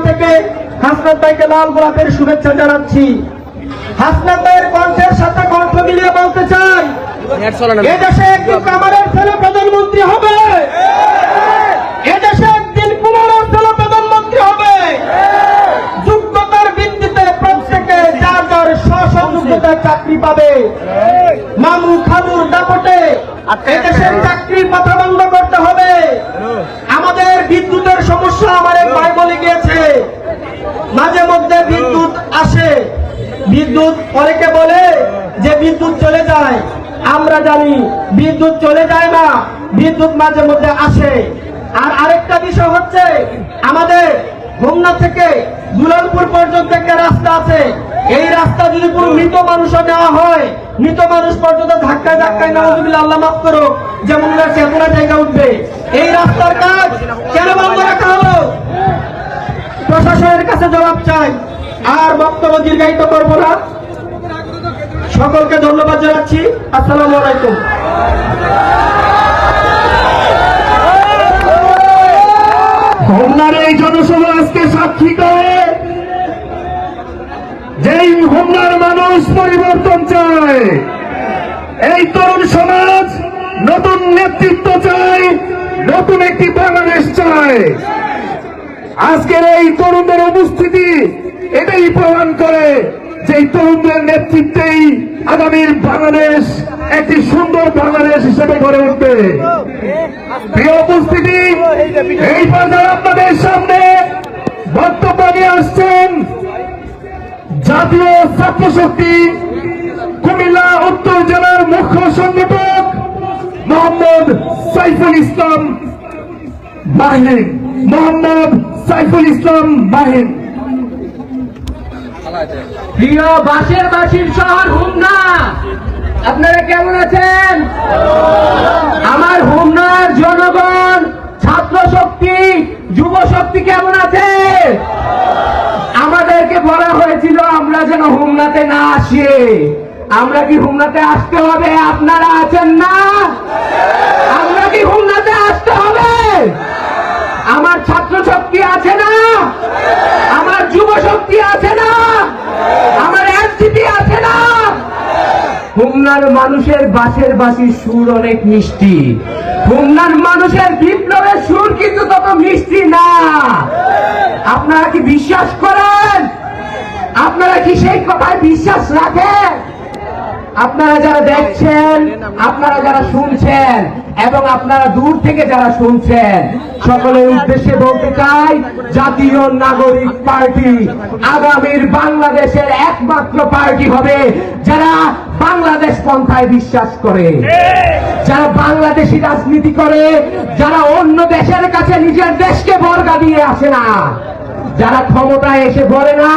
থেকে হাসনাত ভাইকে লাল গোলাপের শুভেচ্ছা জানাচ্ছি। হাসনাত ভাইয়ের কণ্ঠের সাথে কণ্ঠ মিলিয়ে বলতে চাই, এদেশে একদিন কামারের ছেলে প্রধানমন্ত্রী হবে, এদেশে একদিন কুমারের ছেলে প্রধানমন্ত্রী হবে। যোগ্যতার ভিত্তিতে প্রত্যেকে যার যার স্বযোগ্যতার চাকরি পাবে। মামু খালুর দাপটে এদেশের চাকরির কথা বন্ধ করতে হবে। আমাদের বিদ্যুতের সমস্যা আমার এক ভাই বলে গিয়েছে, মাঝে মধ্যে বিদ্যুৎ আসে, বিদ্যুৎ অনেকে বলে যে বিদ্যুৎ চলে যায়। আমরা জানি বিদ্যুৎ চলে যায় না, বিদ্যুৎ মাঝে মধ্যে আসে। আর আরেকটা বিষয় হচ্ছে, আমাদের হোমনা থেকে দুলালপুর পর্যন্ত একটা রাস্তা আছে। এই রাস্তা যদি কোনো মৃত মানুষও নেওয়া হয়, মৃত মানুষ পর্যন্ত ধাক্কায় ধাক্কায় নাউজুবিল্লাহ, আল্লাহ মাফ করো, যেমন চেতনা জায়গা উঠবে। এই রাস্তার কাজ কেন বন্ধ রাখা হলো? প্রশাসনের কাছে জবাব চাই। আর বক্তব্য দীর্ঘায়িত করব না, সকলকে ধন্যবাদ জানাচ্ছি। আসসালামু আলাইকুম। হোমনার এই জনসভা আজকে সাক্ষী করে, যেই হোমনার মানুষ পরিবর্তন চায়, এই তরুণ সমাজ নতুন নেতৃত্ব চায়, নতুন একটি বাংলাদেশ চায়। আজকের এই তরুণদের উপস্থিতি এটাই প্রমাণ করে যে এই তরুণদের নেতৃত্বেই আগামীর বাংলাদেশ একটি সুন্দর বাংলাদেশ হিসেবে গড়ে উঠবে। প্রিয় উপস্থিতি, এই বাজার আপনাদের সামনে বক্তব্য নিয়ে আসছেন জাতীয় ছাত্র শক্তি কুমিল্লা উত্তর জেলার মুখ্য সংগঠক মোহাম্মদ সাইফুল ইসলাম মাহিন। মোহাম্মদ সাইফুল ইসলাম মাহিন। প্রিয় বাঁশের বাসীর শহর হোমনা, আপনারা কেমন আছেন? আমার হোমনার জনগণ, ছাত্র শক্তি, যুব শক্তি কেমন আছে? আমাদেরকে বলা হয়েছিল আমরা যেন হোমনাতে না আসি। আমরা কি হোমনাতে আসতে হবে? আপনারা আছেন না? আমরা কি হোমনাতে আসতে হবে? আমার ছাত্র শক্তি আছে না? আমার যুব শক্তি আছে না? আমার এনসিপি আছে না? হোমনার মানুষের বাঁশের বাঁশির সুর অনেক মিষ্টি। হোমনার মানুষের বিপ্লবের সুর কিন্তু তত মিষ্টি না। আপনারা কি বিশ্বাস করেন? আপনারা কি সেই কথায় বিশ্বাস রাখেন? আপনারা যারা দেখছেন, আপনারা যারা শুনছেন এবং আপনারা দূর থেকে যারা শুনছেন, সকলের উদ্দেশ্যে বলতে চাই, জাতীয় নাগরিক পার্টি আগামীর বাংলাদেশের একমাত্র পার্টি হবে যারা বাংলাদেশ পন্থায় বিশ্বাস করে, যারা বাংলাদেশি রাজনীতি করে, যারা অন্য দেশের কাছে নিজের দেশকে বর্গা দিয়ে আসে না, যারা ক্ষমতায় এসে বলে না